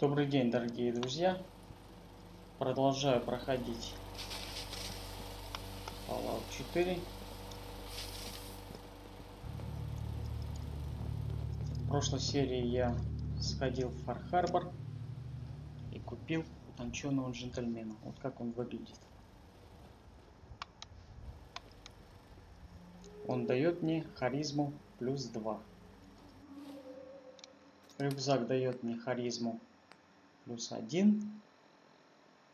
Добрый день, дорогие друзья. Продолжаю проходить Fallout 4. В прошлой серии я сходил в Фар-Харбор и купил утонченного джентльмена. Вот как он выглядит. Он дает мне харизму плюс 2. Рюкзак дает мне харизму плюс 1.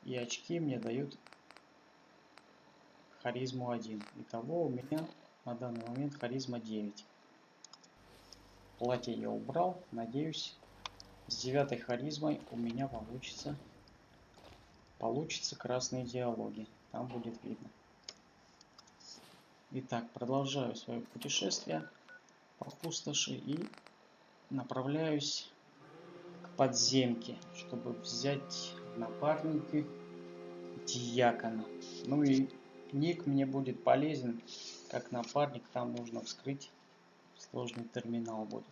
И очки мне дают харизму 1. Итого у меня на данный момент харизма 9. Платье я убрал. Надеюсь, с 9 харизмой у меня получится красные диалоги. Там будет видно. Итак, продолжаю свое путешествие по пустоши и направляюсь к подземке, чтобы взять в напарники диакона. Ну и ник мне будет полезен как напарник. Там нужно вскрыть сложный терминал будет.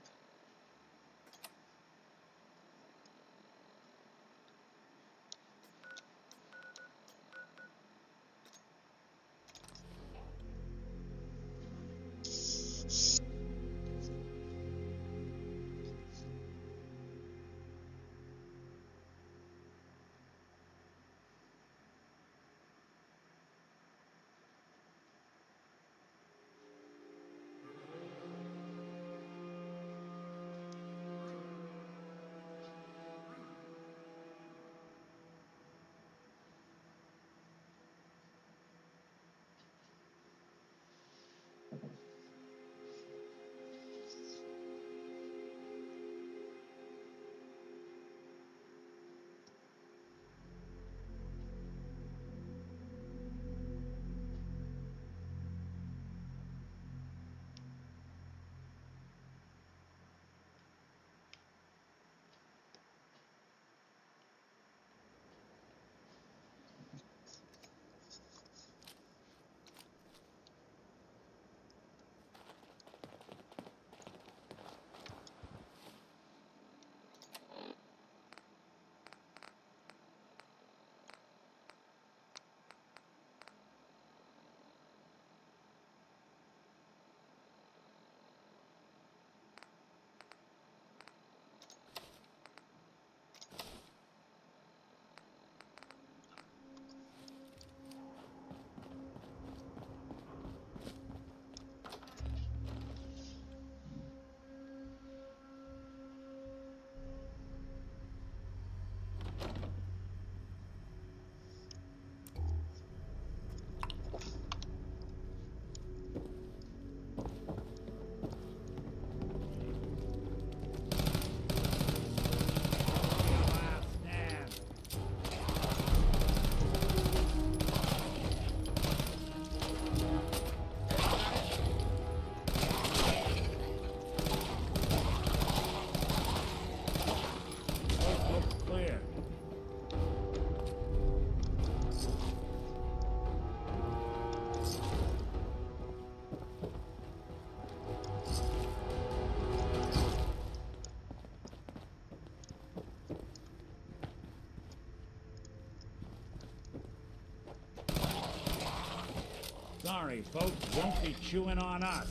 Sorry, folks won't be chewing on us.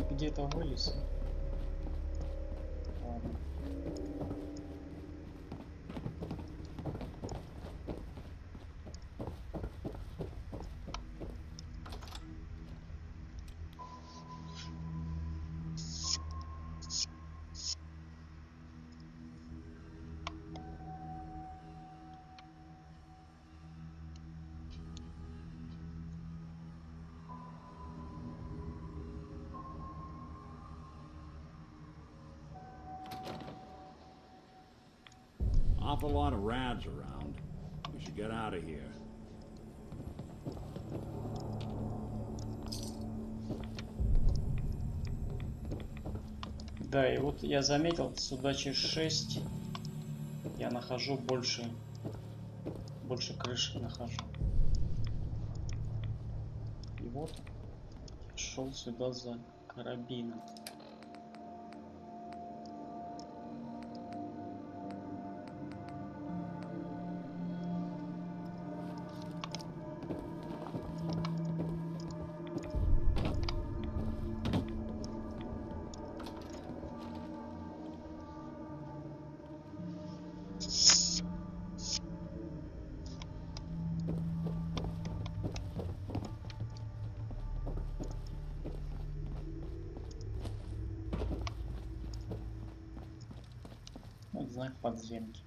Где-то вылез. Ладно. Awful lot of rads around. We should get out of here. Да, и вот я заметил, с удачей 6 я нахожу больше крышек нахожу. И вот я шел сюда за карабином. Вот знак подземки.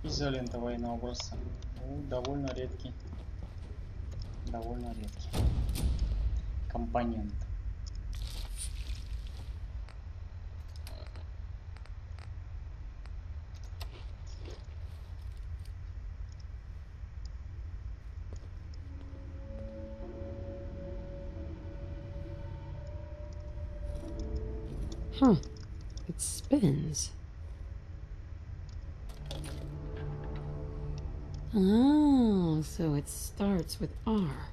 Изолента военного образца. Ну, довольно редкий компонент. Huh. It spins. Oh, so it starts with R.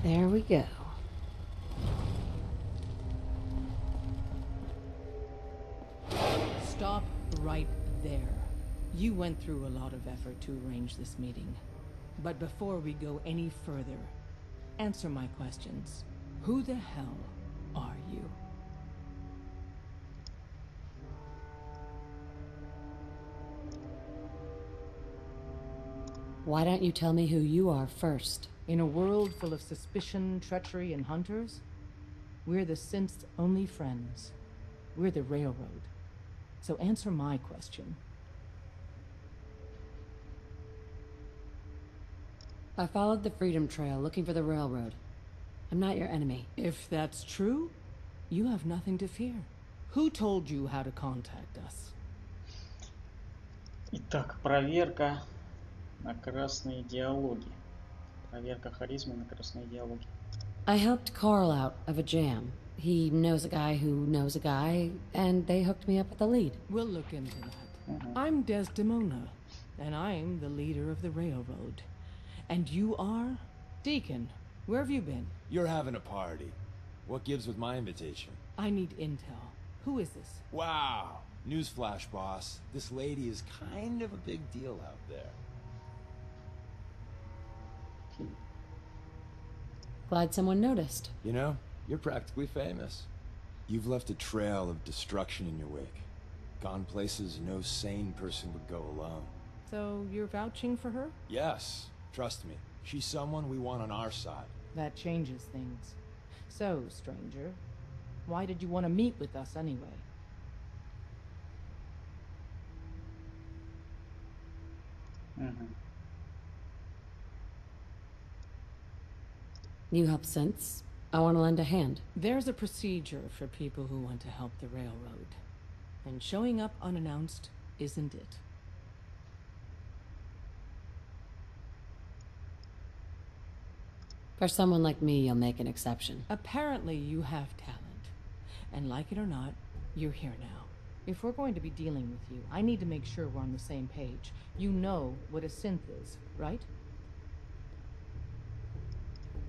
There we go. Stop right there. You went through a lot of effort to arrange this meeting. But before we go any further, answer my questions. Who the hell are you? Why don't you tell me who you are first? In a world full of suspicion, treachery, and hunters, we're the synth's only friends. We're the Railroad. So answer my question. I followed the Freedom Trail looking for the railroad. I'm not your enemy. If that's true, you have nothing to fear. Who told you how to contact us? Итак, проверка на красные диалоги. Проверка харизмы на красные диалоги. I helped Carl out of a jam. He knows a guy who knows a guy, and they hooked me up with the lead. We'll look into that. I'm Desdemona, and I'm the leader of the Railroad. And you are? Deacon, where have you been? You're having a party. What gives with my invitation? I need intel. Who is this? Wow. Newsflash, boss. This lady is kind of a big deal out there. Glad someone noticed. You know, you're practically famous. You've left a trail of destruction in your wake. Gone places no sane person would go alone. So you're vouching for her? Yes, trust me. She's someone we want on our side. That changes things. So, stranger, why did you want to meet with us anyway? You help since. I want to lend a hand. There's a procedure for people who want to help the railroad. And showing up unannounced isn't it. For someone like me, you'll make an exception. Apparently you have talent. And like it or not, you're here now. If we're going to be dealing with you, I need to make sure we're on the same page. You know what a synth is, right?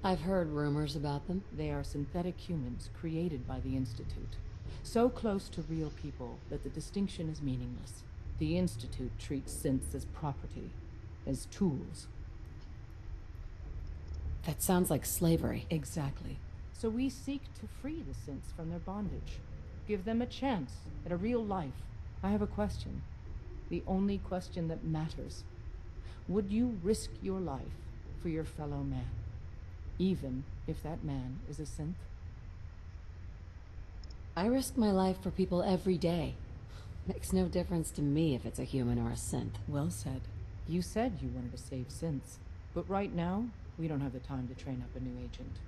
I've heard rumors about them. They are synthetic humans created by the Institute. So close to real people that the distinction is meaningless. The Institute treats synths as property, as tools. That sounds like slavery. Exactly. So we seek to free the synths from their bondage. Give them a chance at a real life. I have a question. The only question that matters. Would you risk your life for your fellow man? Even if that man is a synth? I risk my life for people every day. Makes no difference to me if it's a human or a synth. Well said. You said you wanted to save synths. But right now, we don't have the time to train up a new agent.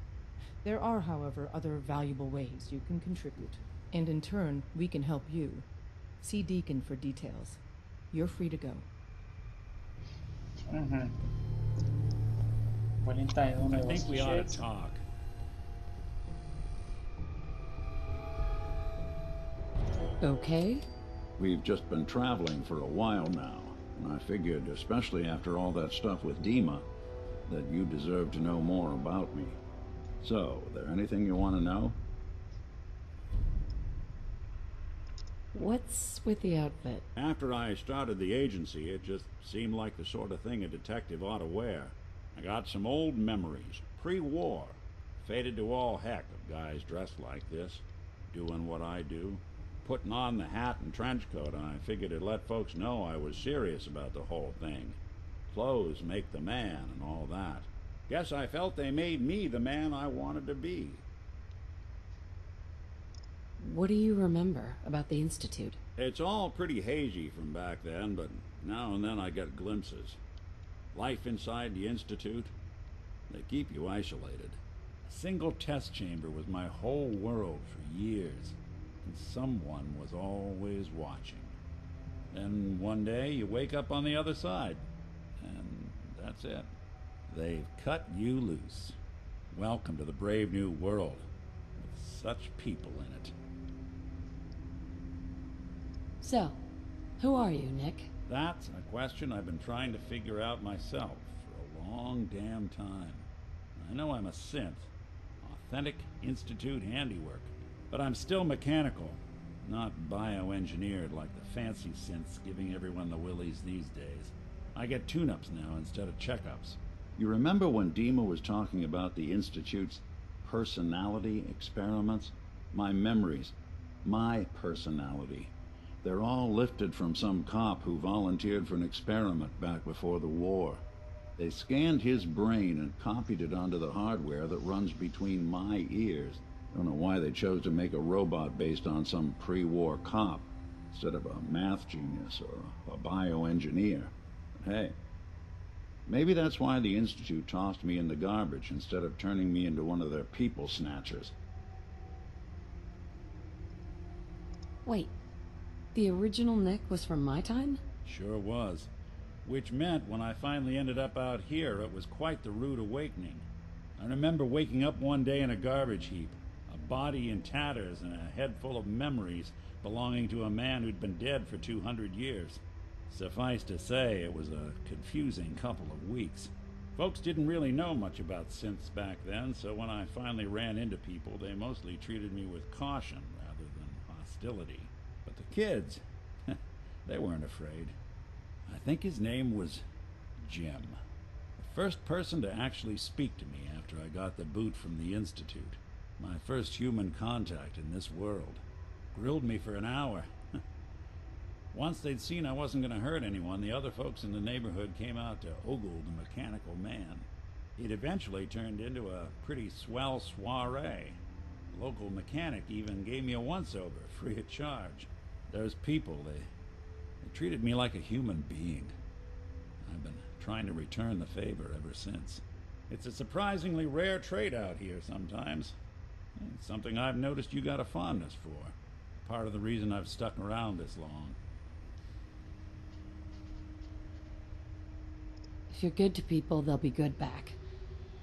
There are, however, other valuable ways you can contribute. And in turn, we can help you. See Deacon for details. You're free to go. I think we ought to talk. Okay. We've just been traveling for a while now, and I figured, especially after all that stuff with Dima, that you deserve to know more about me. So, is there anything you want to know? What's with the outfit? After I started the agency, it just seemed like the sort of thing a detective ought to wear. I got some old memories, pre-war. Faded to all heck of guys dressed like this, doing what I do. Putting on the hat and trench coat, I figured it'd let folks know I was serious about the whole thing. Clothes make the man and all that. Guess I felt they made me the man I wanted to be. What do you remember about the Institute? It's all pretty hazy from back then, but now and then I get glimpses. Life inside the Institute, they keep you isolated. A single test chamber was my whole world for years, and someone was always watching. Then one day you wake up on the other side, and that's it. They've cut you loose. Welcome to the brave new world, with such people in it. So, who are you, Nick? That's a question I've been trying to figure out myself for a long damn time. I know I'm a synth, authentic Institute handiwork, but I'm still mechanical, not bioengineered like the fancy synths giving everyone the willies these days. I get tune-ups now instead of checkups. You remember when Dima was talking about the Institute's personality experiments? My memories, my personality. They're all lifted from some cop who volunteered for an experiment back before the war. They scanned his brain and copied it onto the hardware that runs between my ears. Don't know why they chose to make a robot based on some pre-war cop instead of a math genius or a bioengineer. But hey, maybe that's why the Institute tossed me in the garbage instead of turning me into one of their people snatchers. Wait, the original Nick was from my time? Sure was. Which meant when I finally ended up out here, it was quite the rude awakening. I remember waking up one day in a garbage heap, a body in tatters and a head full of memories belonging to a man who'd been dead for 200 years. Suffice to say, it was a confusing couple of weeks. Folks didn't really know much about synths back then, so when I finally ran into people, they mostly treated me with caution rather than hostility. But the kids, they weren't afraid. I think his name was Jim. The First person to actually speak to me after I got the boot from the Institute. My first human contact in this world. Grilled me for an hour. Once they'd seen I wasn't going to hurt anyone, the other folks in the neighborhood came out to ogle the mechanical man. It eventually turned into a pretty swell soiree. The local mechanic even gave me a once-over, free of charge. Those people, they treated me like a human being. I've been trying to return the favor ever since. It's a surprisingly rare trait out here sometimes. It's something I've noticed you got a fondness for. Part of the reason I've stuck around this long. If you're good to people, they'll be good back.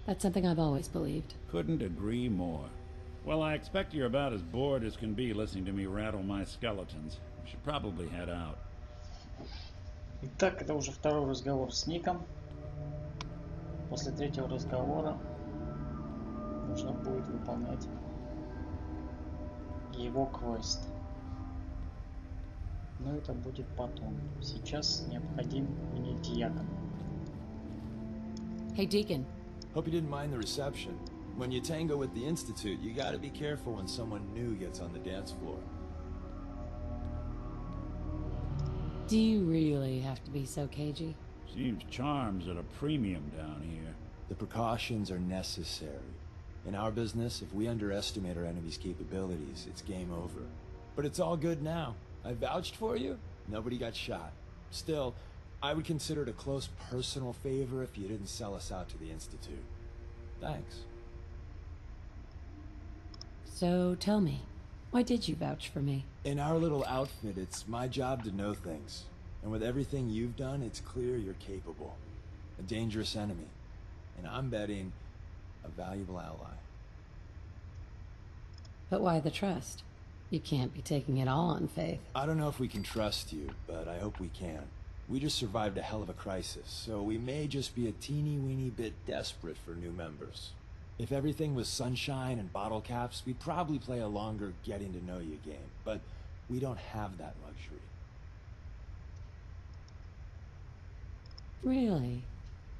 That's something I've always believed. Couldn't agree more. Well, I expect you're about as bored as can be listening to me rattle my skeletons. We should probably head out. Итак, это уже второй разговор с Ником. После третьего разговора нужно будет выполнять его квест. Но это будет потом. Сейчас необходим мне диакон. Hey, Deacon. Hope you didn't mind the reception. When you tango with the Institute, you gotta be careful when someone new gets on the dance floor. Do you really have to be so cagey? Seems charm's at a premium down here. The precautions are necessary. In our business, if we underestimate our enemy's capabilities, it's game over. But it's all good now. I vouched for you. Nobody got shot. Still, I would consider it a close personal favor if you didn't sell us out to the Institute. Thanks. So tell me, why did you vouch for me? In our little outfit, it's my job to know things. And with everything you've done, it's clear you're capable. A dangerous enemy. And I'm betting a valuable ally. But why the trust? You can't be taking it all on faith. I don't know if we can trust you, but I hope we can. We just survived a hell of a crisis, so we may just be a teeny-weeny bit desperate for new members. If everything was sunshine and bottle caps, we'd probably play a longer getting-to-know-you game, but we don't have that luxury. Really?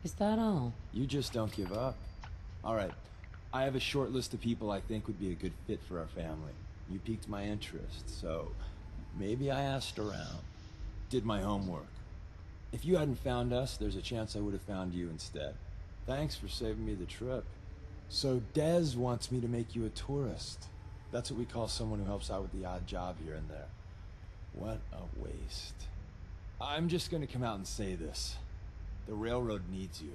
Is that all? You just don't give up. All right, I have a short list of people I think would be a good fit for our family. You piqued my interest, so maybe I asked around. Did my homework. If you hadn't found us, there's a chance I would have found you instead. Thanks for saving me the trip. So Dez wants me to make you a tourist. That's what we call someone who helps out with the odd job here and there. What a waste. I'm just gonna come out and say this. The railroad needs you.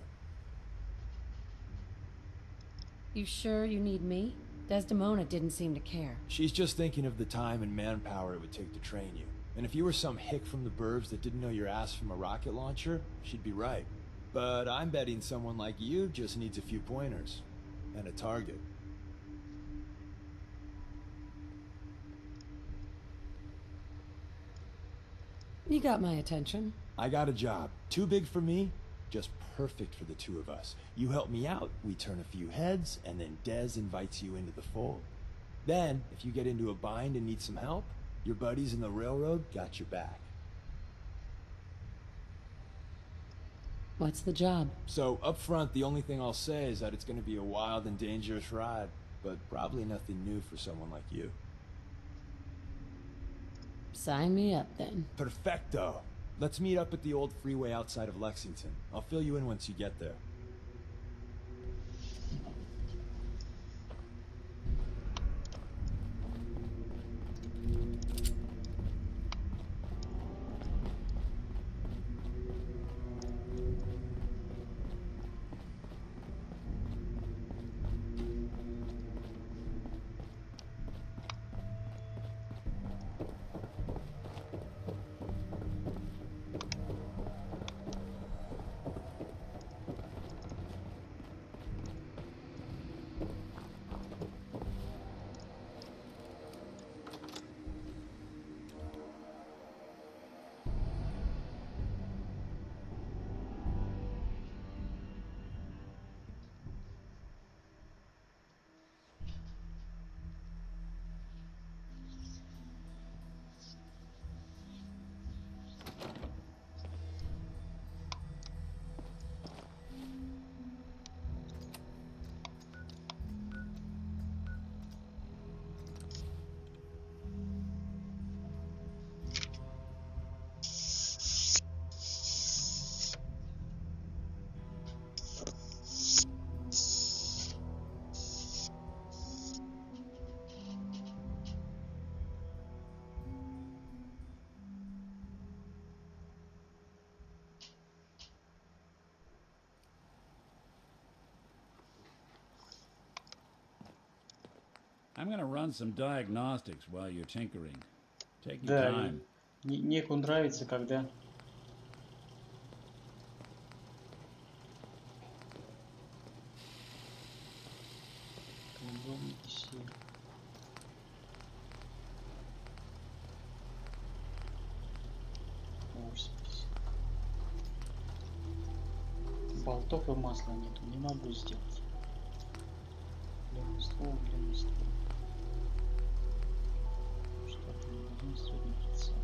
You sure you need me? Desdemona didn't seem to care. She's just thinking of the time and manpower it would take to train you. And if you were some hick from the burbs that didn't know your ass from a rocket launcher, she'd be right. But I'm betting someone like you just needs a few pointers. And a target. You got my attention. I got a job. Too big for me, just perfect for the two of us. You help me out, we turn a few heads, and then Dez invites you into the fold. Then, if you get into a bind and need some help, your buddies in the railroad got your back. What's the job? So, up front, the only thing I'll say is that it's going to be a wild and dangerous ride, but probably nothing new for someone like you. Sign me up, then. Perfecto! Let's meet up at the old freeway outside of Lexington. I'll fill you in once you get there. I'm gonna run some diagnostics while you're tinkering. Take your Да, time. Неку нравится, когда приемники сил. Болтов и масла нету, не могу сделать. Длинный ствол. Что-то не нужно, средний прицел.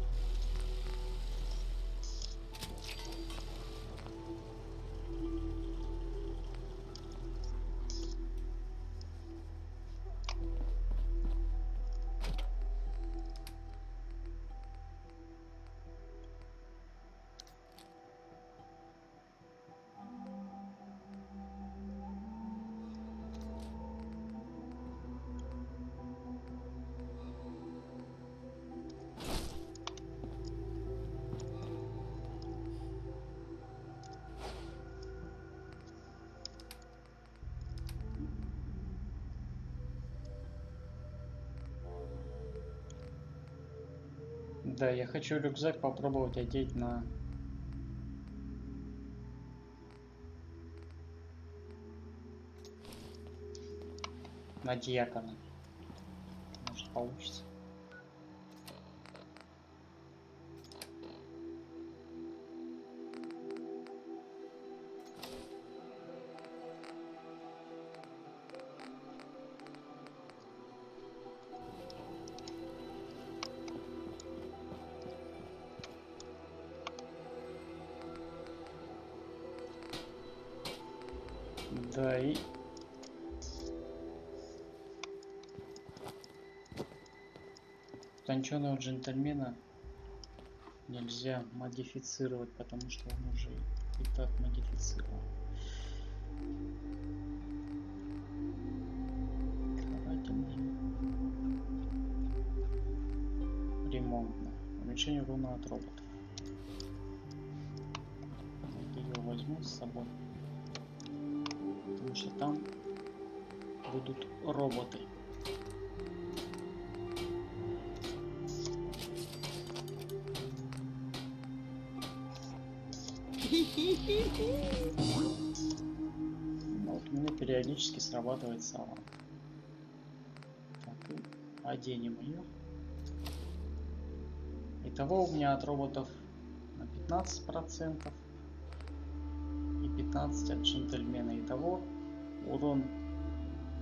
Да, я хочу рюкзак попробовать одеть на дьякона. Может, получится. Да, и утонченного джентльмена нельзя модифицировать, потому что он уже и так модифицирован. Карательный. Ремонтный. Уменьшение урона от роботов. Я ее возьму с собой. Потому что там будут роботы. Вот у меня периодически срабатывает сова. Так, и оденем ее. Итого у меня от роботов на 15% и 15% от джентльмена. Итого урон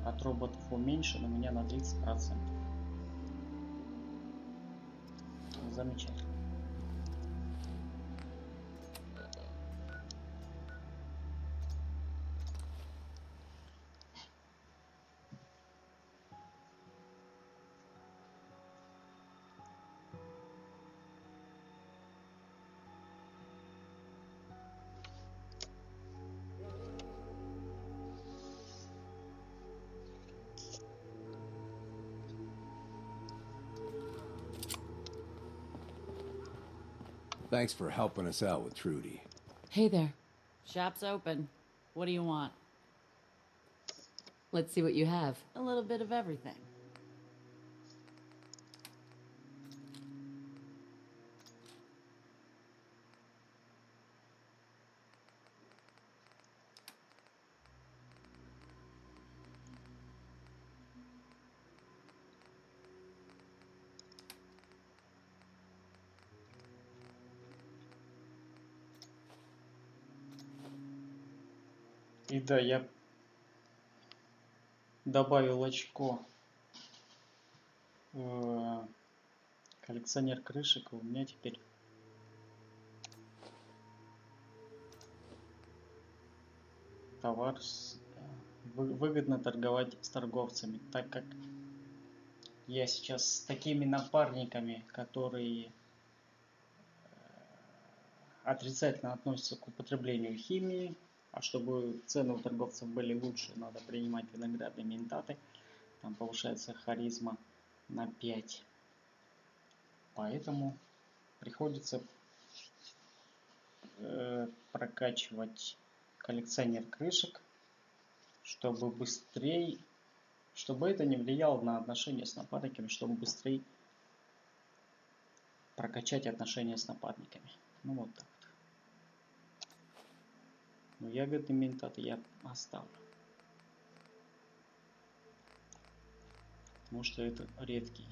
от роботов уменьшен у меня на 30%. Замечательно. Thanks for helping us out with Trudy. Hey there. Shop's open. What do you want? Let's see what you have. A little bit of everything. И да, я добавил очко коллекционер крышек, и у меня теперь товар выгодно торговать с торговцами, так как я сейчас с такими напарниками, которые отрицательно относятся к употреблению химии, а чтобы цены у торговцев были лучше, надо принимать виноградные ментаты. Там повышается харизма на 5. Поэтому приходится прокачивать коллекционер крышек, чтобы быстрее чтобы это не влияло на отношения с напарниками, чтобы быстрее прокачать отношения с напарниками. Ну вот так вот. Но ягодный ментат я оставлю. Потому что это редкий.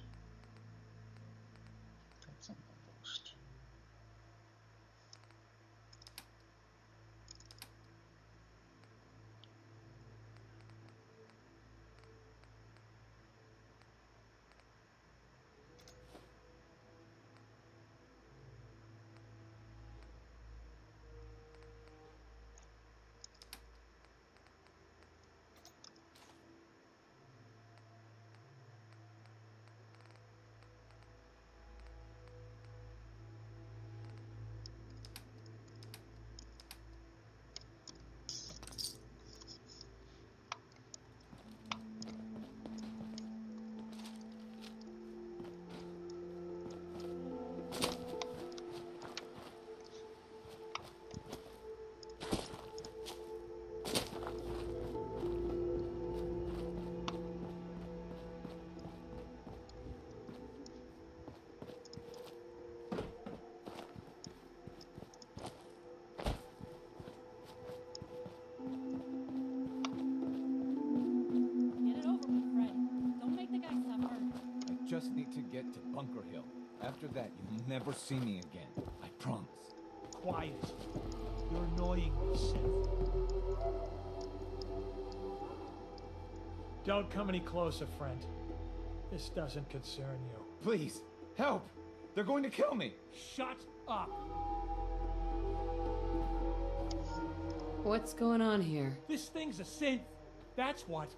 Just need to get to Bunker Hill. After that, you'll never see me again. I promise. Quiet. You're annoying me, Seth. Don't come any closer, friend. This doesn't concern you. Please, help! They're going to kill me! Shut up! What's going on here? This thing's a synth. That's what.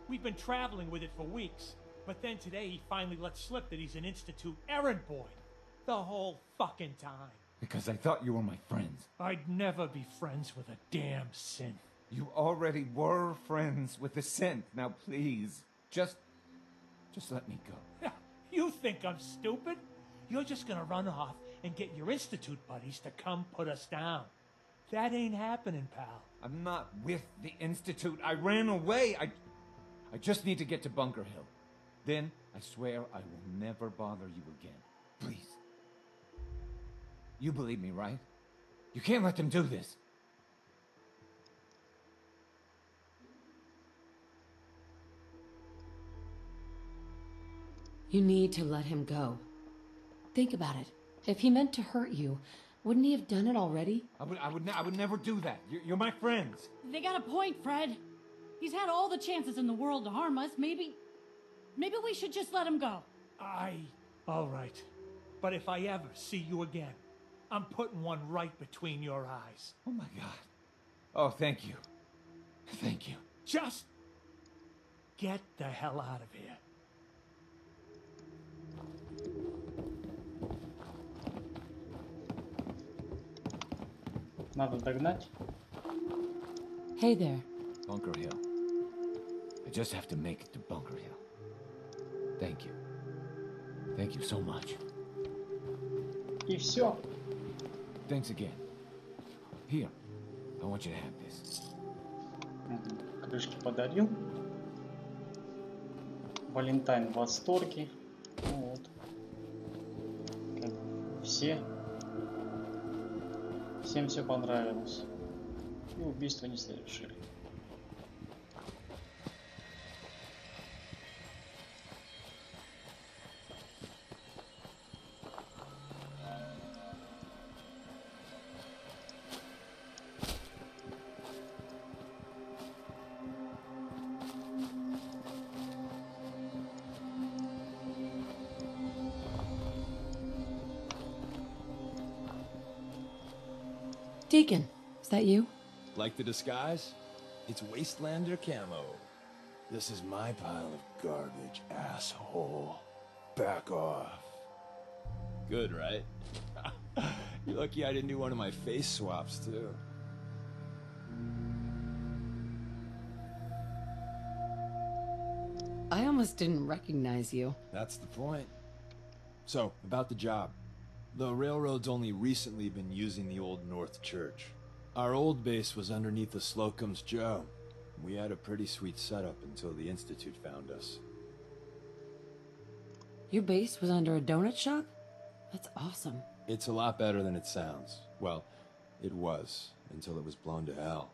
We've been traveling with it for weeks. But then today he finally let slip that he's an Institute errand boy. The whole fucking time. Because I thought you were my friends. I'd never be friends with a damn synth. You already were friends with the synth. Now please, just let me go. You think I'm stupid? You're just gonna run off and get your Institute buddies to come put us down. That ain't happening, pal. I'm not with the Institute. I ran away. I just need to get to Bunker Hill. Then, I swear I will never bother you again. Please. You believe me, right? You can't let them do this. You need to let him go. Think about it. If he meant to hurt you, wouldn't he have done it already? I would never do that. You're my friends. They got a point, Fred. He's had all the chances in the world to harm us. Maybe we should just let him go. All right. But if I ever see you again, I'm putting one right between your eyes. Oh my God. Oh, thank you. Thank you. Just get the hell out of here. Надо догнать. Hey there. Bunker Hill. I just have to make it to Bunker Hill. Thank you. Thank you so much. И все. Thanks again. Here, I want you to have this. Крышки подарил. Валентайн в восторге. Ну вот. Как всем все понравилось. И убийство не совершили. Deacon, is that you? Like the disguise? It's Wastelander camo. This is my pile of garbage, asshole. Back off. Good, right? You're lucky I didn't do one of my face swaps, too. I almost didn't recognize you. That's the point. So, about the job. The railroad's only recently been using the Old North Church. Our old base was underneath the Slocum's Joe. We had a pretty sweet setup until the Institute found us. Your base was under a donut shop? That's awesome. It's a lot better than it sounds. Well, it was, until it was blown to hell.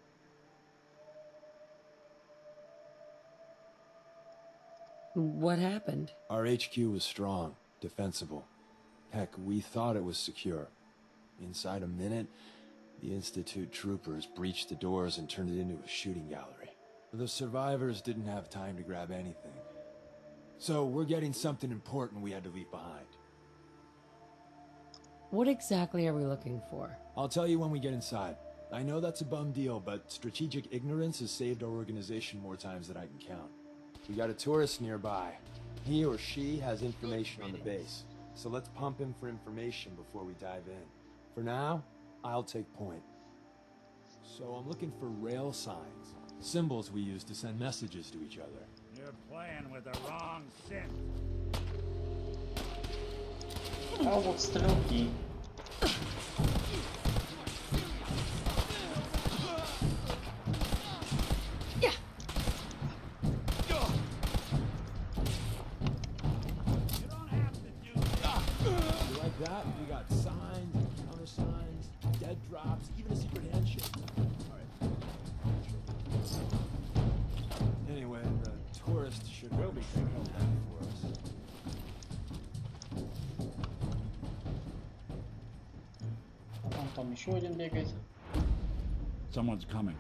What happened? Our HQ was strong, defensible. Heck, we thought it was secure. Inside a minute, the Institute troopers breached the doors and turned it into a shooting gallery. The survivors didn't have time to grab anything. So we're getting something important we had to leave behind. What exactly are we looking for? I'll tell you when we get inside. I know that's a bum deal, but strategic ignorance has saved our organization more times than I can count. We got a tourist nearby. He or she has information on the base, so let's pump him for information before we dive in. For now, I'll take point. So I'm looking for rail signs, symbols we use to send messages to each other. You're playing with the wrong synth. А вот стрелки. That, we got signs, countersigns, dead drops, even a secret handshake. Alright. Anyway, the tourist should be happy for us. Там еще один бегает. Someone's coming.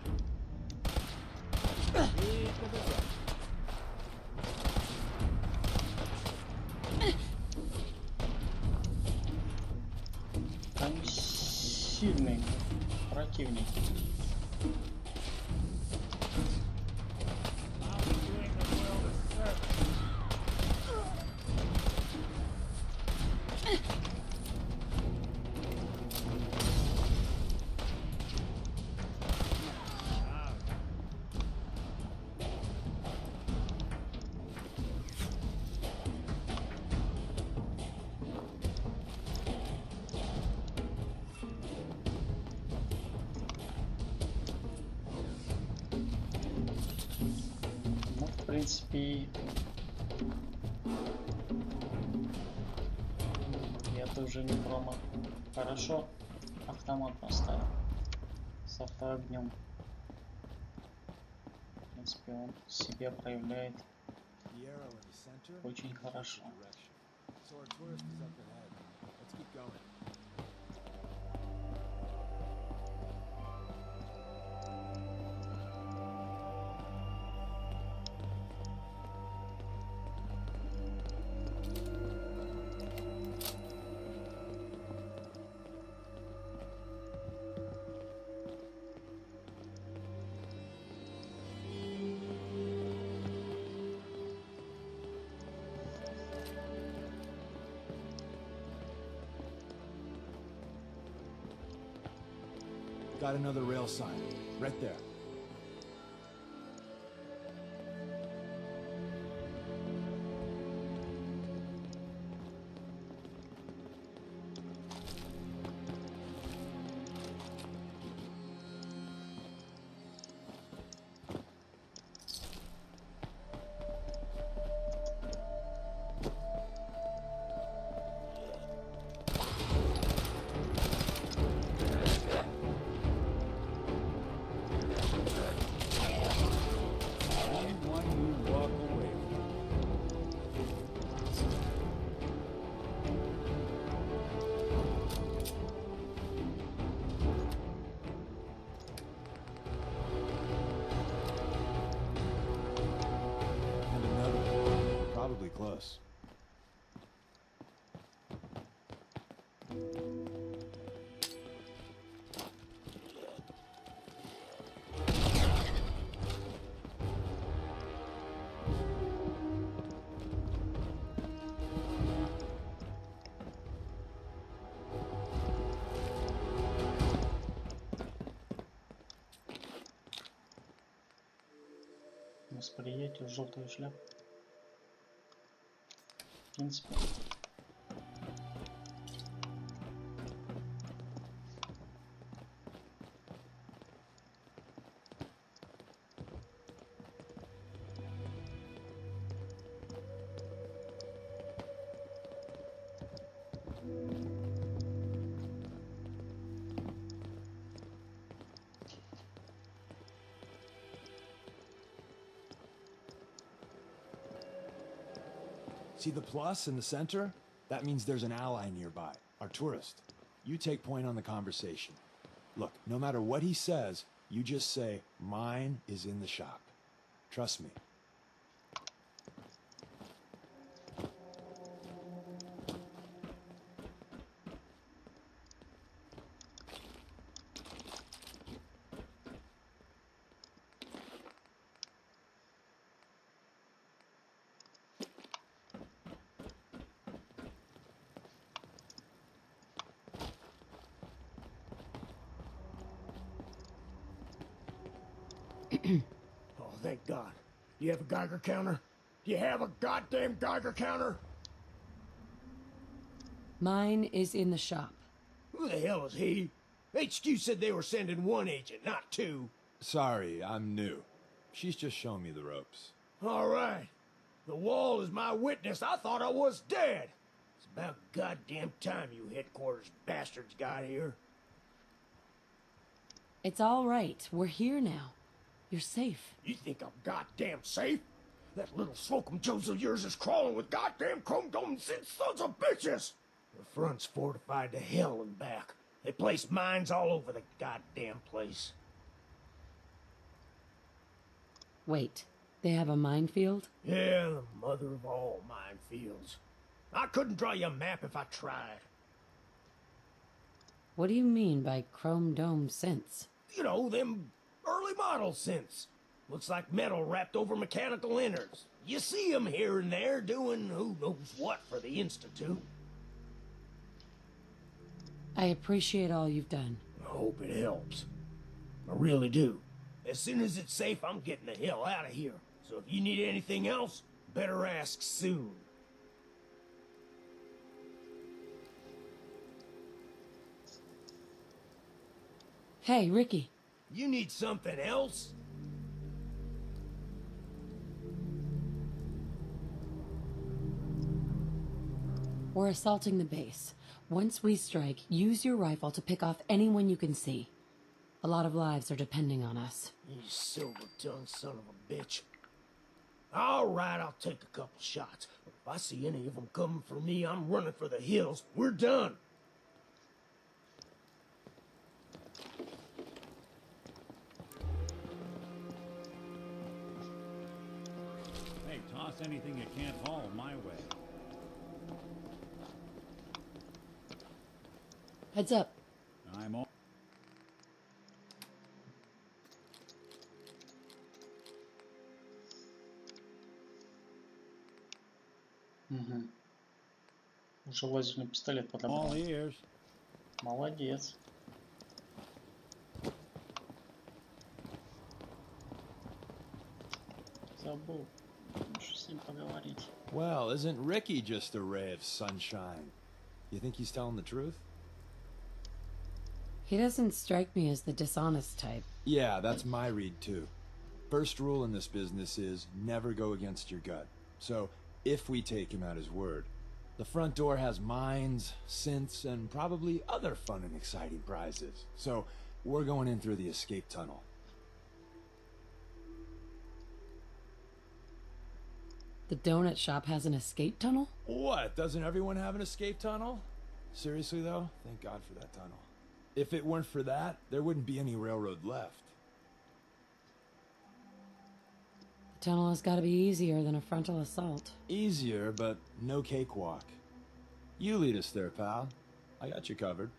Там сильный противник. В принципе, я тоже не промах. Хорошо, автомат поставил с автоогнем. В принципе, он себя проявляет очень хорошо. Got another rail sign, right there. Close. Восприятие, желтая шляпа. В принципе. See the plus in the center? That means there's an ally nearby, our tourist. You take point on the conversation. Look, no matter what he says, you just say, mine is in the shop. Trust me. Oh, thank God. Do you have a Geiger counter? Do you have a goddamn Geiger counter? Mine is in the shop. Who the hell is he? HQ said they were sending one agent, not two. Sorry, I'm new. She's just showing me the ropes. All right. The wall is my witness. I thought I was dead. It's about goddamn time you headquarters bastards got here. It's all right. We're here now. You're safe. You think I'm goddamn safe? That little Slocum Joes of yours is crawling with goddamn chrome-domed sons of bitches! The front's fortified to hell and back. They place mines all over the goddamn place. Wait, they have a minefield? Yeah, the mother of all minefields. I couldn't draw you a map if I tried. What do you mean by chrome dome synths? You know, them early model synths. Looks like metal wrapped over mechanical innards. You see them here and there doing who knows what for the Institute. I appreciate all you've done. I hope it helps. I really do. As soon as it's safe, I'm getting the hell out of here. So if you need anything else, better ask soon. Hey, Ricky. You need something else? We're assaulting the base. Once we strike, use your rifle to pick off anyone you can see. A lot of lives are depending on us. You silver-tongued son of a bitch. All right, I'll take a couple shots. But if I see any of them coming for me, I'm running for the hills. We're done. Hey, toss anything you can't haul my way. Heads up. I'm on. Угу. Уже лазерный пистолет подобрал. All ears. Молодец. Забыл, что с ним поговорить. Well, isn't Ricky just a ray of sunshine? You think he's telling the truth? He doesn't strike me as the dishonest type. Yeah, that's my read too. First rule in this business is never go against your gut. So, if we take him at his word, the front door has mines, synths, and probably other fun and exciting prizes. So, we're going in through the escape tunnel. The donut shop has an escape tunnel? What? Doesn't everyone have an escape tunnel? Seriously though, thank God for that tunnel. If it weren't for that, there wouldn't be any railroad left. The tunnel has got to be easier than a frontal assault. Easier, but no cakewalk. You lead us there, pal. I got you covered.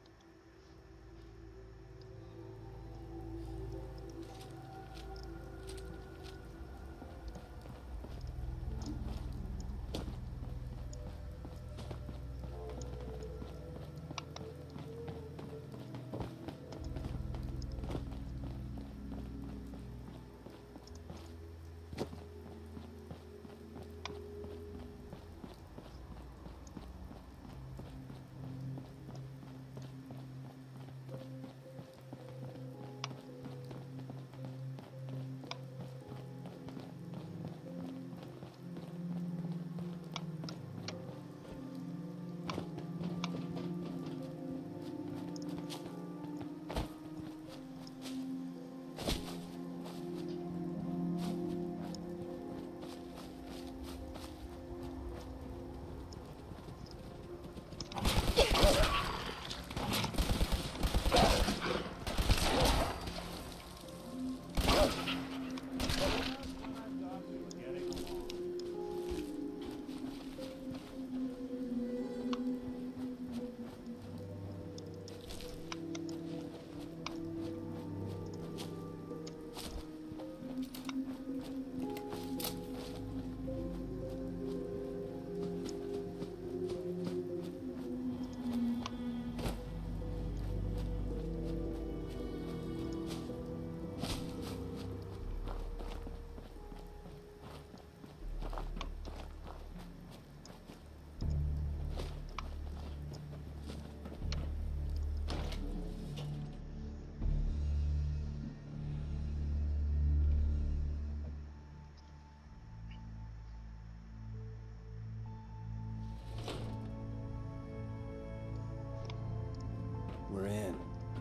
We're in.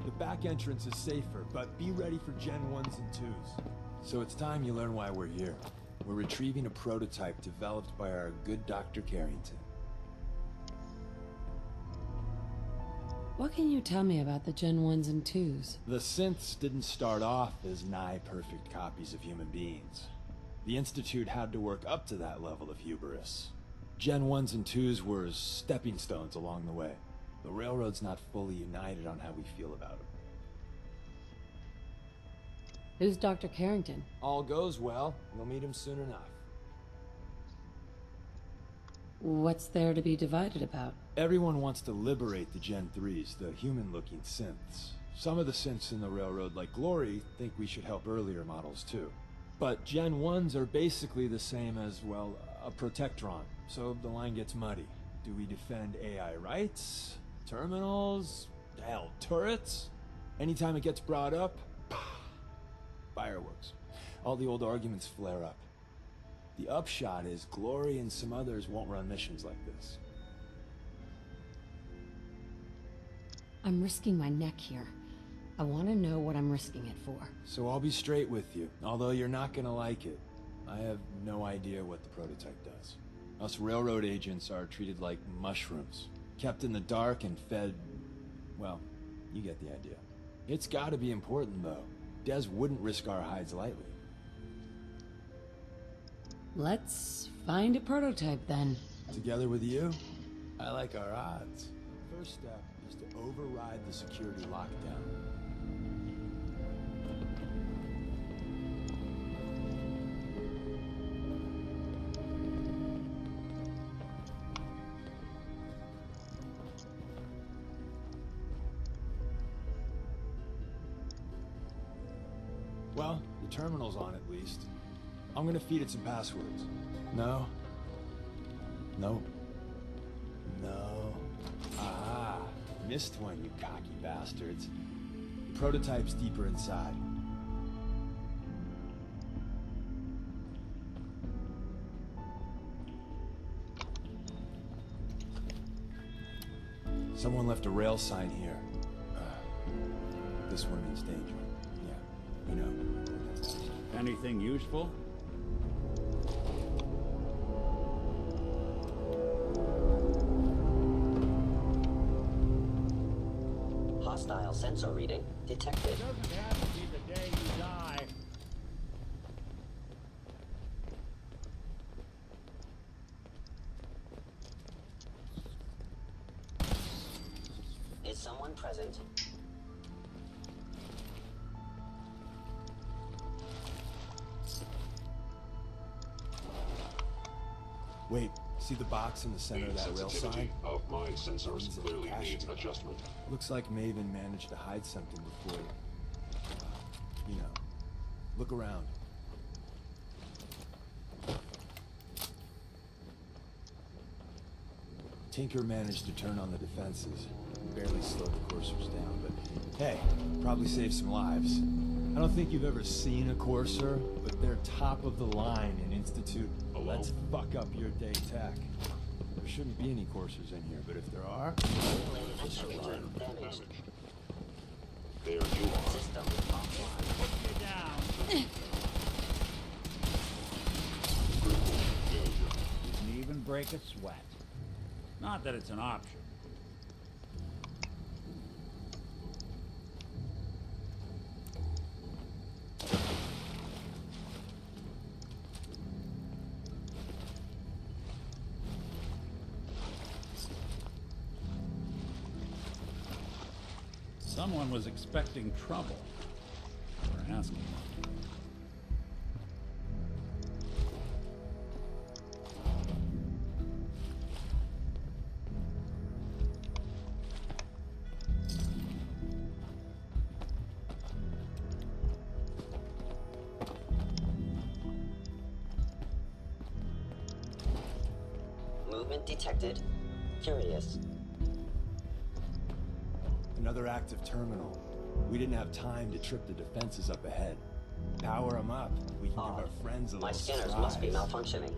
The back entrance is safer, but be ready for Gen 1s and 2s. So it's time you learn why we're here. We're retrieving a prototype developed by our good Dr. Carrington. What can you tell me about the Gen 1s and 2s? The synths didn't start off as nigh-perfect copies of human beings. The Institute had to work up to that level of hubris. Gen 1s and 2s were stepping stones along the way. The Railroad's not fully united on how we feel about him. Who's Dr. Carrington? All goes well, you'll meet him soon enough. What's there to be divided about? Everyone wants to liberate the Gen 3s, the human-looking synths. Some of the synths in the Railroad, like Glory, think we should help earlier models too. But Gen 1s are basically the same as, well, a Protectron, so the line gets muddy. Do we defend AI rights? Terminals? Hell, turrets? Anytime it gets brought up, fireworks. All the old arguments flare up. The upshot is Glory and some others won't run missions like this. I'm risking my neck here. I want to know what I'm risking it for. So I'll be straight with you, although you're not gonna like it. I have no idea what the prototype does. Us Railroad agents are treated like mushrooms, kept in the dark and fed, well, you get the idea. It's gotta be important though. Des wouldn't risk our hides lightly. Let's find a prototype then. Together with you, I like our odds. First step is to override the security lockdown. Well, the terminal's on at least. I'm gonna feed it some passwords. No. No. No. Ah, missed one, you cocky bastards. The prototype's deeper inside. Someone left a rail sign here. This one means danger. Yeah, you know. Anything useful? Hostile sensor reading detected. Doesn't have to be the day you die. Is someone present? Wait, see the box in the center of that rail sign? Of my sensors clearly needs adjustment. Looks like Maven managed to hide something before, you know. Look around. Tinker managed to turn on the defenses. Barely slowed the coursers down, but hey, probably saved some lives. I don't think you've ever seen a courser, but they're top of the line in Institute. Let's fuck up your day tech. There shouldn't be any coursers in here, but if there are... Damaged. There you are. System offline. Put me down. Didn't even break a sweat. Not that it's an option. Someone was expecting trouble. We're asking. Movement detected. Curious. Another active terminal. We didn't have time to trip the defenses up ahead. Power them up. We can give our friends a little My scanners surprise. must be malfunctioning.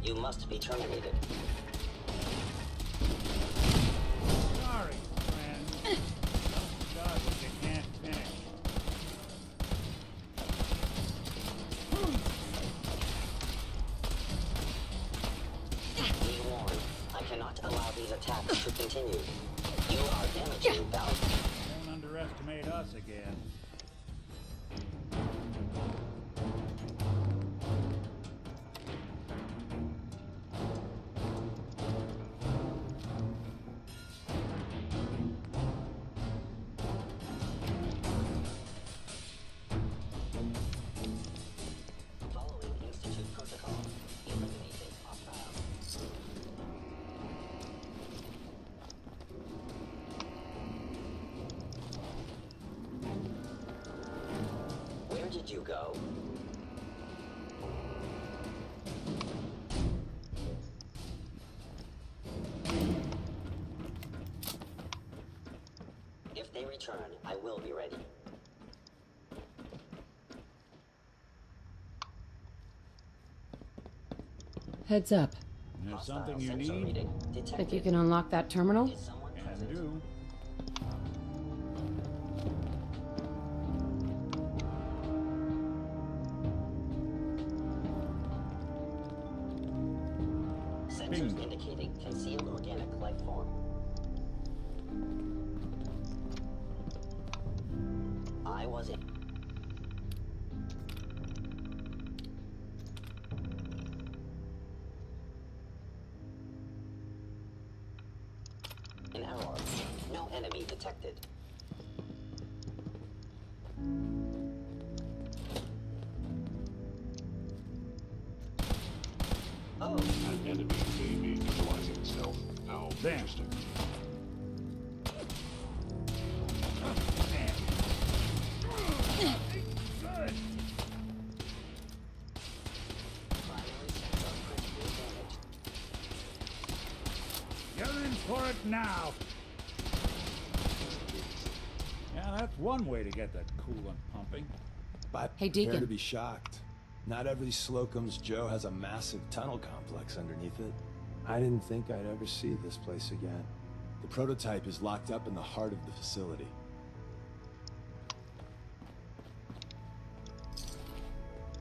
You must be terminated. Sorry, friend. Something does what you can't finish. Be warned. I cannot allow these attacks to continue. You are damaging value. Don't underestimate us again. Following Institute protocol. Eliminated hostile. Where did you go? If they return, I will be ready. Heads up. There's Hostile something you sensor need? reading Think you detected. can unlock that terminal? Is someone Can present? do. Sensors Bingo. indicating concealed organic life form. I was in. An error. No enemy detected. Oh, An enemy may be utilizing stealth. How Damn. interesting. primary sensor critically damaged. You're in for it now. Yeah, that's one way to get that coolant pumping. But Hey, prepare Deacon. to be shocked. Not every Slocum's Joe has a massive tunnel complex underneath it. I didn't think I'd ever see this place again. The prototype is locked up in the heart of the facility.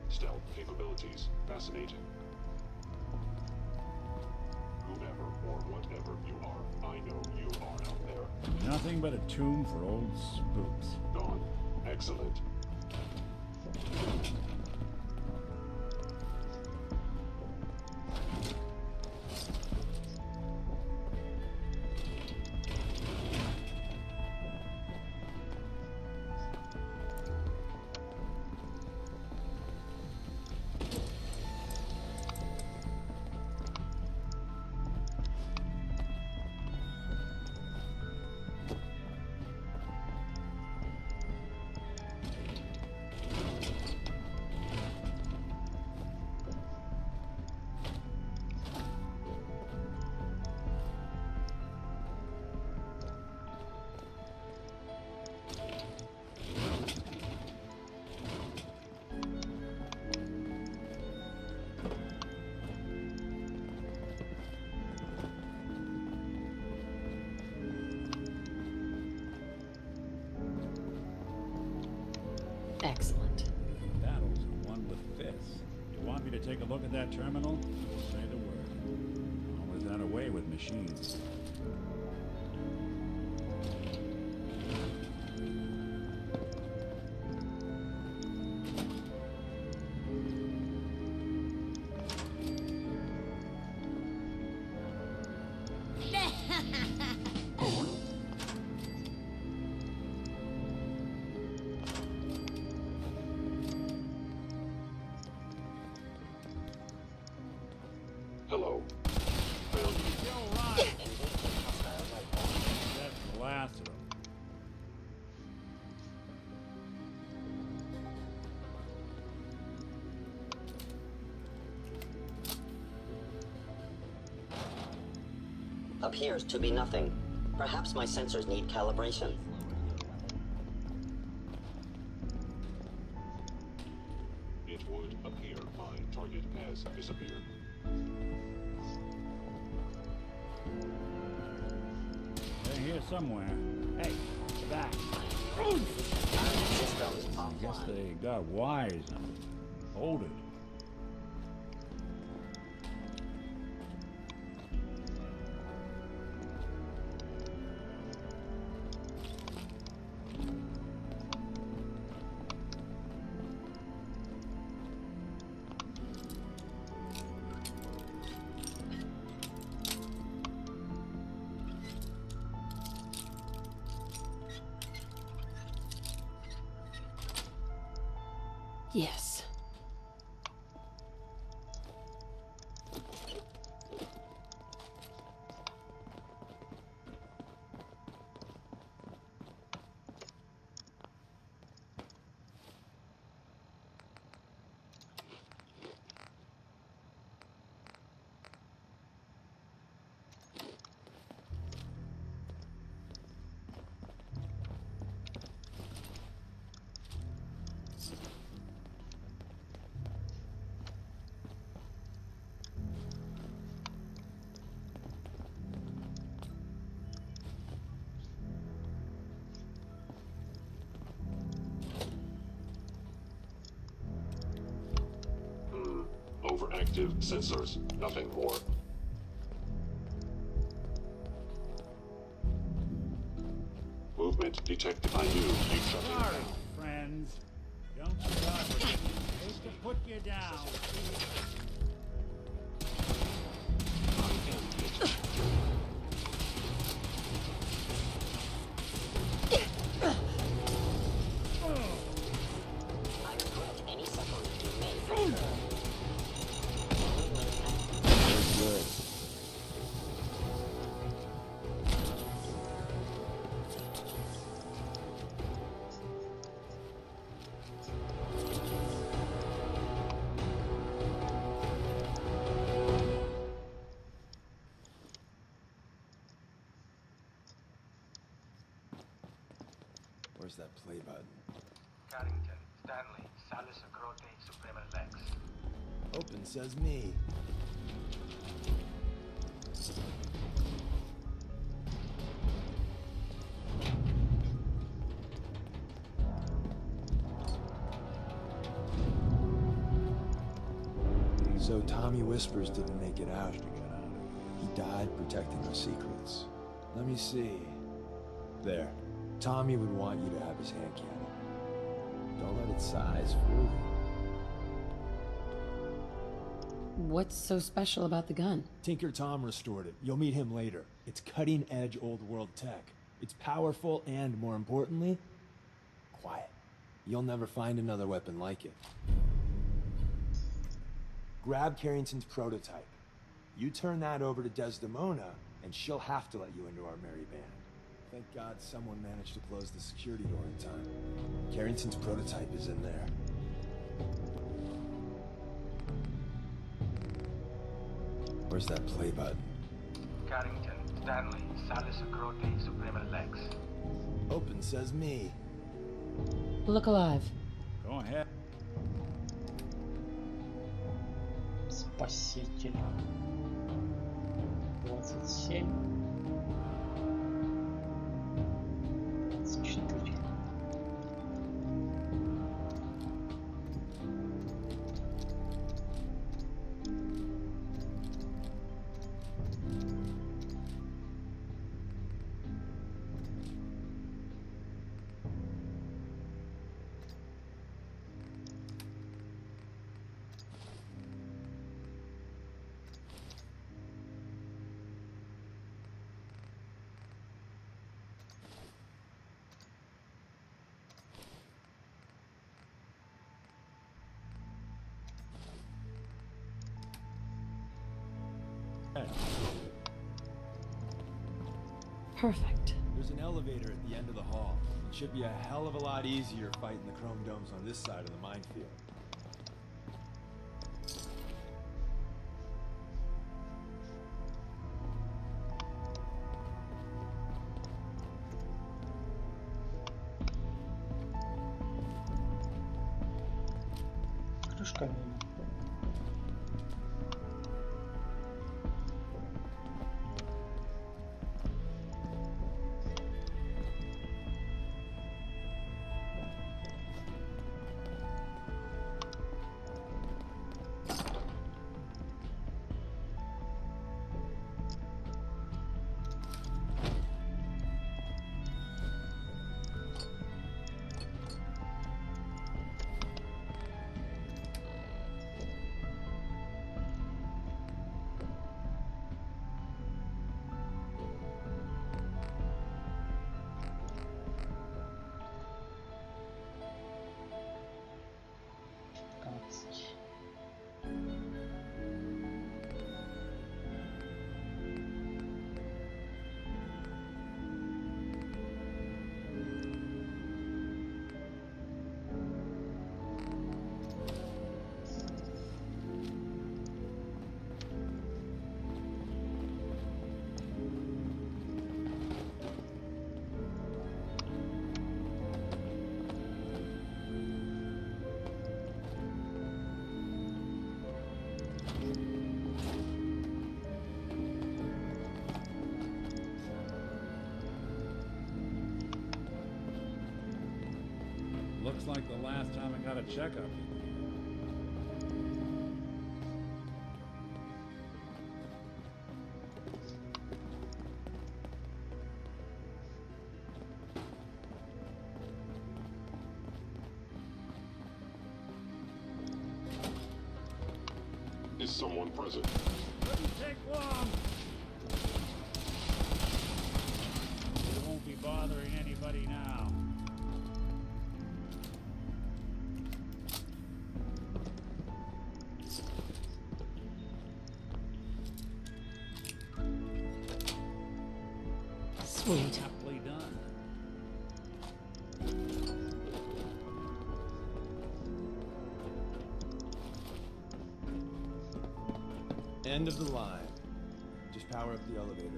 Stealth capabilities. Fascinating. Whomever or whatever you are, I know you are out there. Nothing but a tomb for old spooks. Gone. Excellent. Excellent. Battles are won with fists. You want me to take a look at that terminal? Say the word. Always that away with machines. Hello. Found you. You're right. Engaging hostile life form. That's the last of them. Appears to be nothing. Perhaps my sensors need calibration. It would appear my target has disappeared. here somewhere. Hey, back. I guess they got wise and folded. Yes. Overactive sensors, nothing more. Movement detected. I knew you'd shut it Sorry, down. friends. Don't start with me. Hate to put you down. I regret any suffering you may incur. Good. Where's that play button? Carrington, Stanley, Salus Agrote, Suprema Lex. Open says me. So Tommy Whispers didn't make it out. He died protecting our secrets. Let me see. There. Tommy would want you to have his hand cannon. Don't let it size fool you. What's so special about the gun? Tinker Tom restored it. You'll meet him later. It's cutting-edge old-world tech. It's powerful and, more importantly, quiet. You'll never find another weapon like it. Grab Carrington's prototype. You turn that over to Desdemona, and she'll have to let you into our merry band. Thank God someone managed to close the security door in time. Carrington's prototype is in there. Where's that play button? Carrington, Stanley, Salus Agrote, Suprema Lex. Open says me. Look alive. Go ahead. Спаситель. 27. 24. Perfect. There's an elevator at the end of the hall. It should be a hell of a lot easier fighting the chrome domes on this side of the minefield. Крышка мимо. looks like the last time I got a checkup. Is someone present? Couldn't take long. We won't be bothering anybody now. Sweet. Aptly done. End of the line. Just power up the elevator.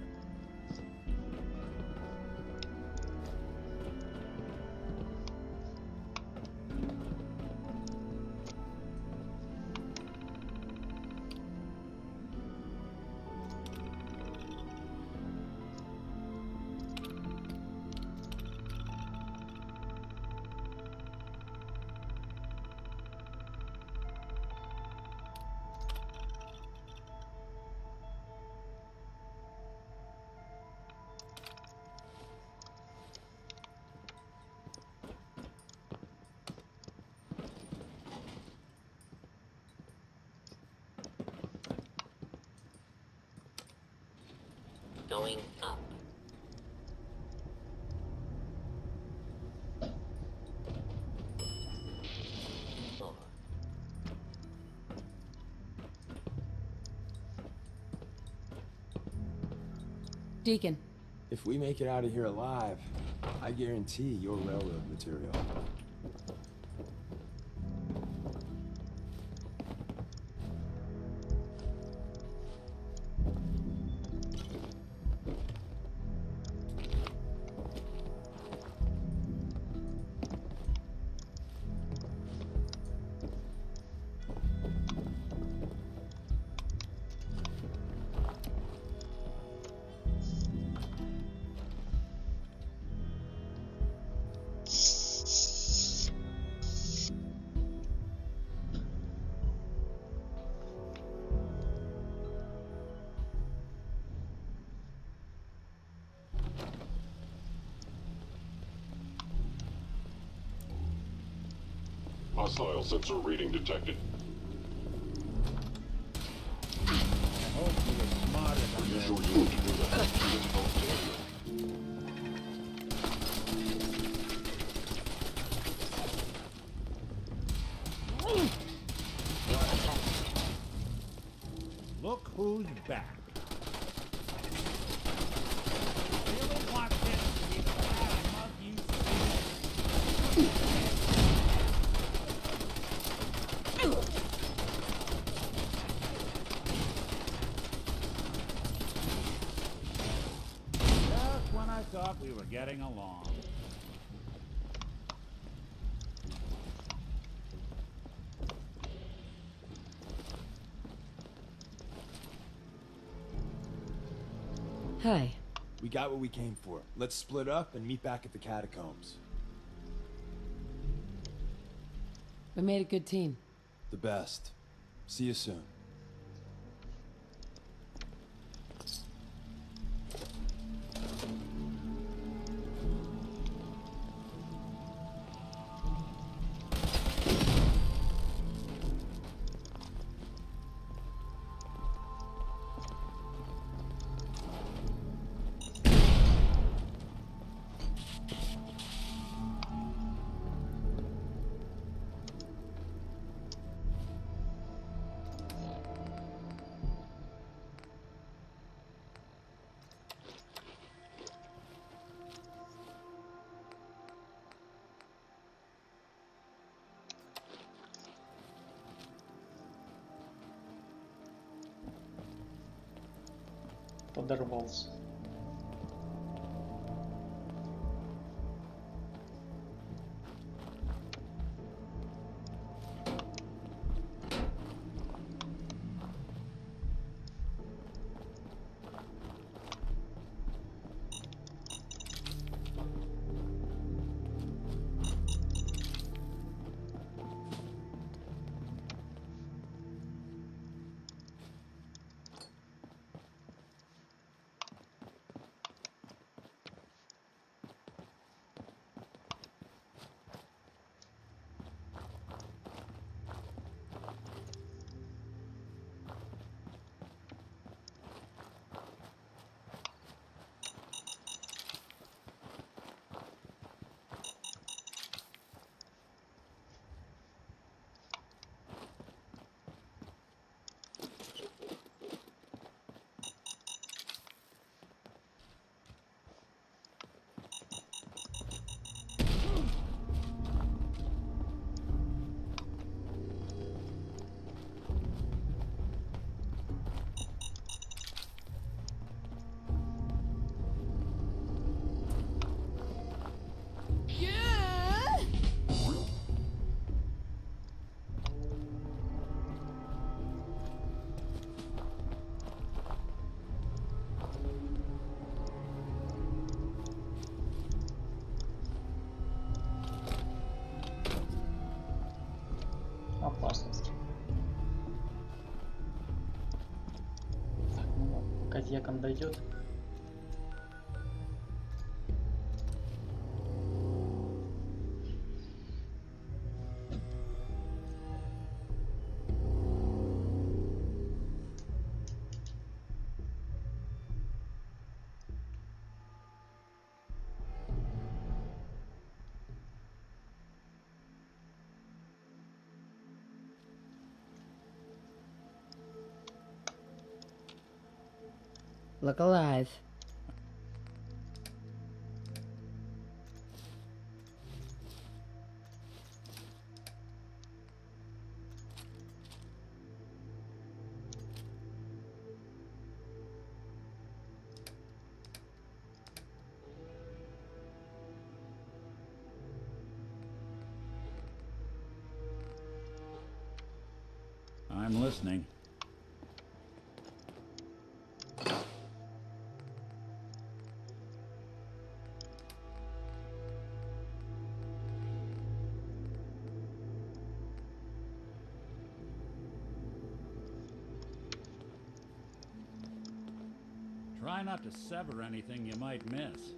Going up. Floor. Deacon, If we make it out of here alive, I guarantee your railroad material. Hostile sensor reading detected. I hope you were smarter than Use this. your unit to do that. It's not failure. Look who's back. Really want this to be the bad mug you see? Just when I thought we were getting along. hi. We got what we came for. Let's split up and meet back at the catacombs. We made a good team. The best. See you soon. Подорвался. маньяком дойдет. Look alive. I'm listening. Try not to sever anything you might miss.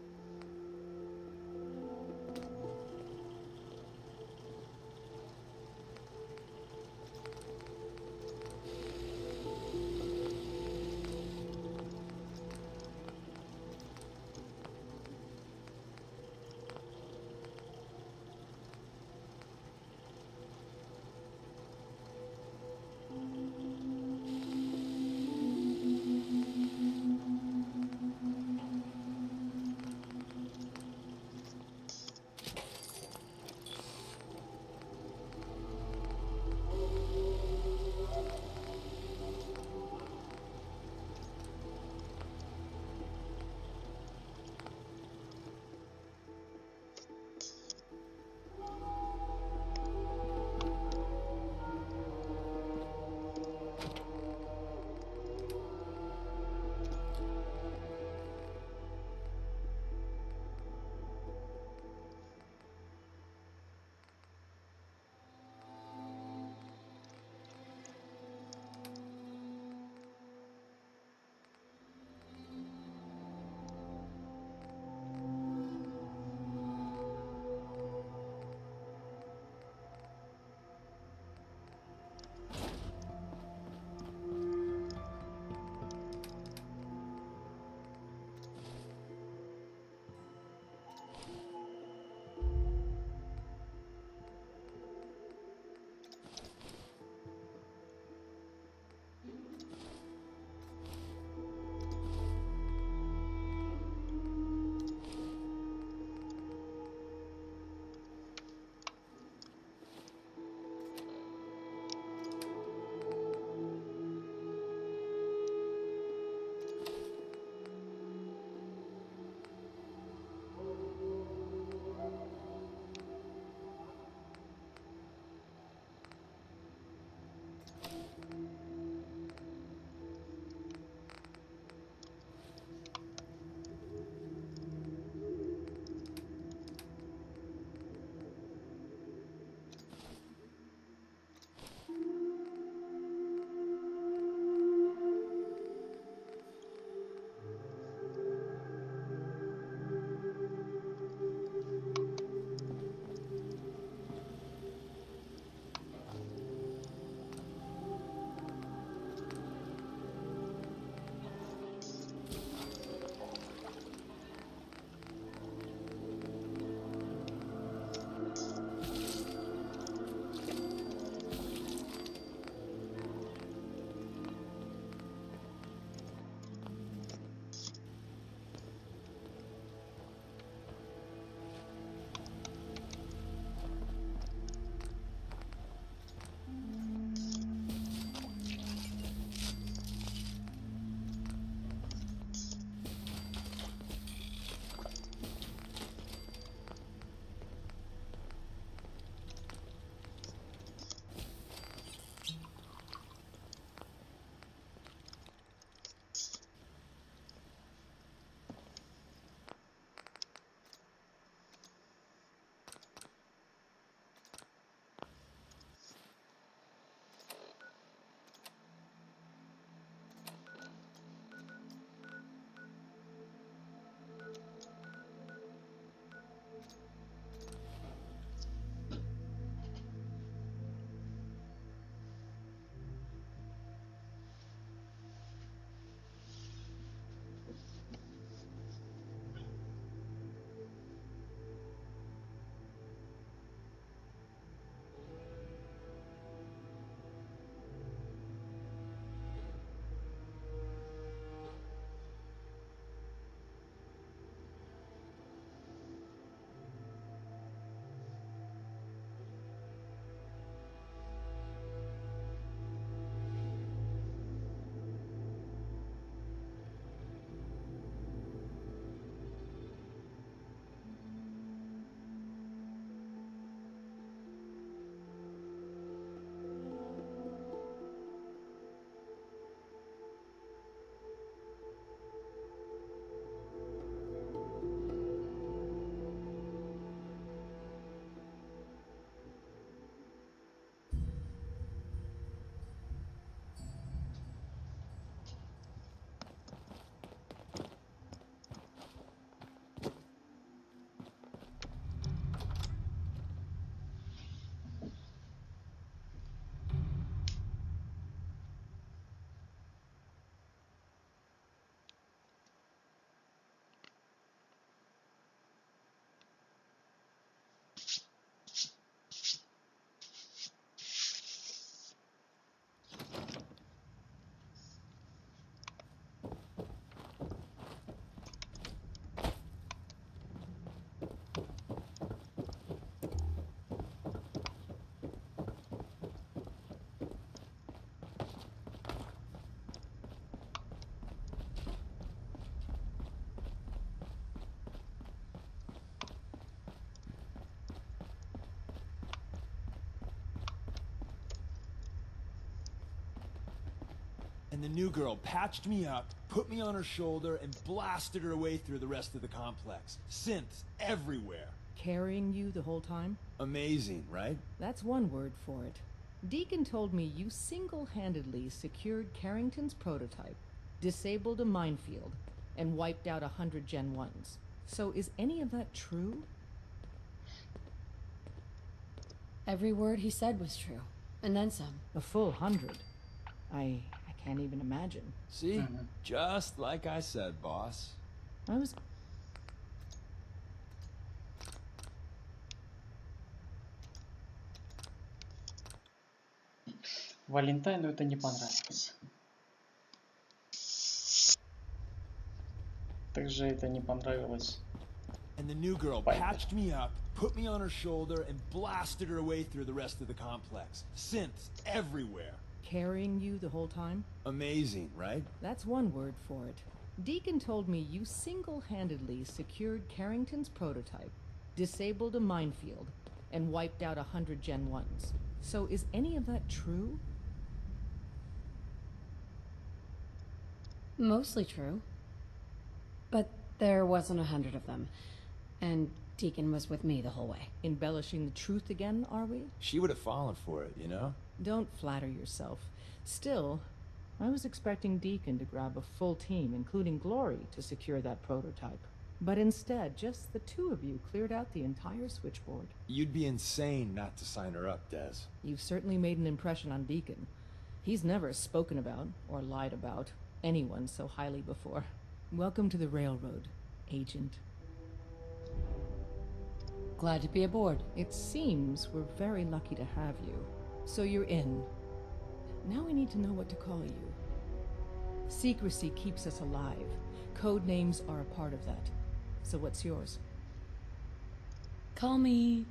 And the new girl patched me up, put me on her shoulder, and blasted her way through the rest of the complex. Synths everywhere. Carrying you the whole time? Amazing, right? That's one word for it. Deacon told me you single-handedly secured Carrington's prototype, disabled a minefield, and wiped out 100 Gen 1s. So is any of that true? Every word he said was true, and then some. A full 100. I can't even imagine. See? Just like I said, boss. I was... Валентайну это не понравилось. Также это не понравилось. And the new girl patched me up, put me on her shoulder, and blasted her way through the rest of the complex. Synths everywhere. Carrying you the whole time? Amazing, right? That's one word for it. Deacon told me you single-handedly secured Carrington's prototype, disabled a minefield, and wiped out 100 Gen 1s. So is any of that true? Mostly true. But there wasn't 100 of them. And Deacon was with me the whole way. Embellishing the truth again, are we? She would have fallen for it, you know? Don't flatter yourself. Still, I was expecting Deacon to grab a full team, including Glory, to secure that prototype. But instead, just the two of you cleared out the entire switchboard. You'd be insane not to sign her up, Des. You've certainly made an impression on Deacon. He's never spoken about, or lied about, anyone so highly before. Welcome to the Railroad, Agent. Glad to be aboard. It seems we're very lucky to have you. So you're in. Now we need to know what to call you. Secrecy keeps us alive. Code names are a part of that. So what's yours? Call me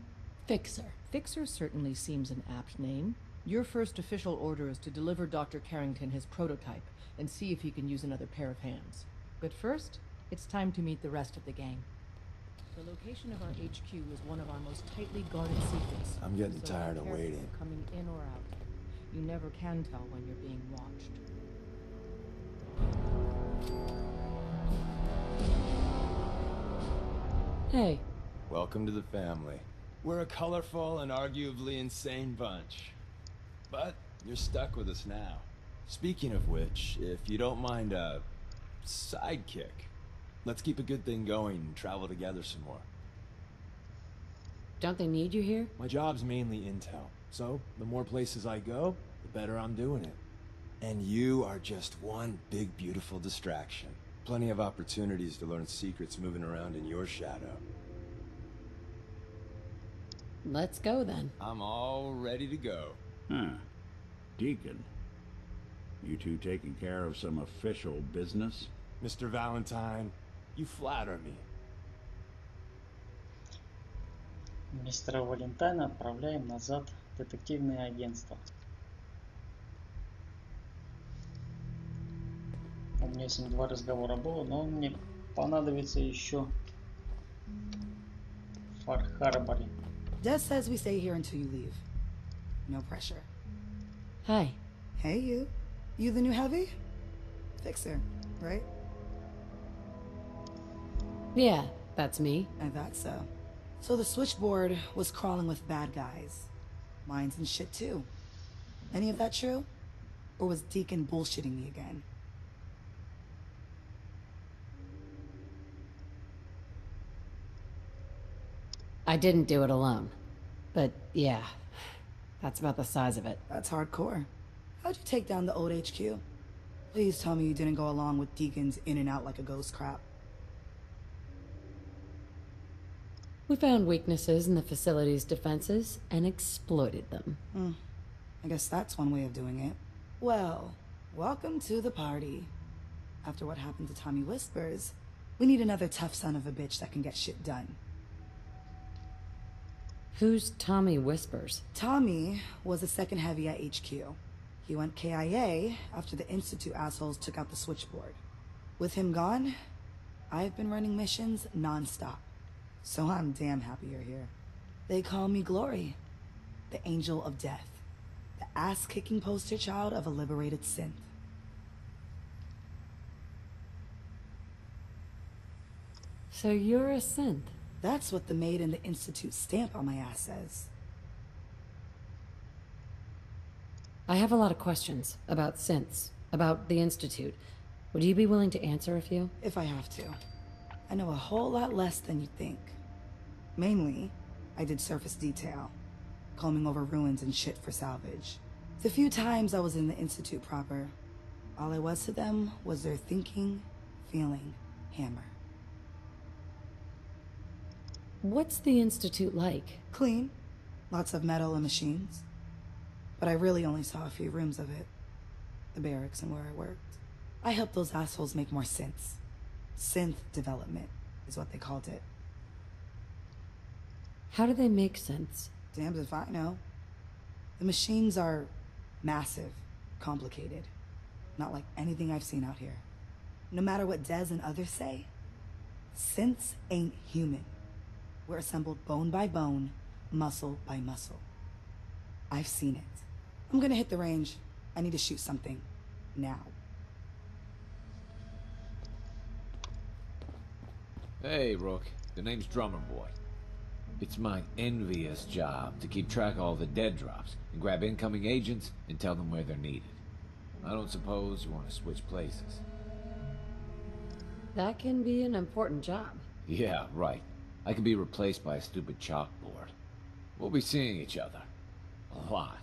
Fixer. Fixer certainly seems an apt name. Your first official order is to deliver Dr. Carrington his prototype and see if he can use another pair of hands. But first, it's time to meet the rest of the gang. The location of our HQ is one of our most tightly guarded secrets. I'm getting So tired be of careful waiting. Coming in or out. You never can tell when you're being watched. Hey. Welcome to the family. We're a colorful and arguably insane bunch. But you're stuck with us now. Speaking of which, if you don't mind a sidekick, let's keep a good thing going and travel together some more. Don't they need you here? My job's mainly intel, so the more places I go, the better I'm doing it. And you are just one big, beautiful distraction. Plenty of opportunities to learn secrets moving around in your shadow. Let's go then. I'm all ready to go. Huh. Deacon. You two taking care of some official business? Mr. Valentine, you flatter me. Мистера Валентайна отправляем назад в детективное агентство. У меня с ним 2 разговора было, но он мне понадобится еще в Фар-Харборе. Des says we stay here until you leave. No pressure. Hi. Hey, you. You the new heavy? Fixer, right? Yeah, that's me. I thought so. So the switchboard was crawling with bad guys. Mines and shit too. Any of that true? Or was Deacon bullshitting me again? I didn't do it alone. But yeah, that's about the size of it. That's hardcore. How'd you take down the old HQ? Please tell me you didn't go along with Deacon's in and out like a ghost crap. We found weaknesses in the facility's defenses and exploited them. I guess that's one way of doing it. Well, welcome to the party. After what happened to Tommy Whispers, we need another tough son of a bitch that can get shit done. Who's Tommy Whispers? Tommy was the second heavy at HQ. He went KIA after the Institute assholes took out the switchboard. With him gone, I've been running missions non-stop. So I'm damn happy you're here. They call me Glory, the Angel of Death, the ass-kicking poster child of a liberated synth. So you're a synth. That's what the maid in the Institute stamp on my ass says. I have a lot of questions about synths, about the Institute. Would you be willing to answer a few? If I have to. I know a whole lot less than you think. Mainly, I did surface detail, combing over ruins and shit for salvage. The few times I was in the Institute proper, all I was to them was their thinking, feeling hammer. What's the Institute like? Clean. Lots of metal and machines. But I really only saw a few rooms of it. The barracks and where I worked. I helped those assholes make more synths. Synth development is what they called it. How do they make synths? Damned if I know. The machines are massive, complicated. Not like anything I've seen out here. No matter what Dez and others say, synths ain't human. We're assembled bone by bone, muscle by muscle. I've seen it. I'm gonna hit the range. I need to shoot something. Now. Hey, Rook. The name's Drummer Boy. It's my envious job to keep track of all the dead drops and grab incoming agents and tell them where they're needed. I don't suppose you want to switch places. That can be an important job. Yeah, right. I could be replaced by a stupid chalkboard. We'll be seeing each other. A lot.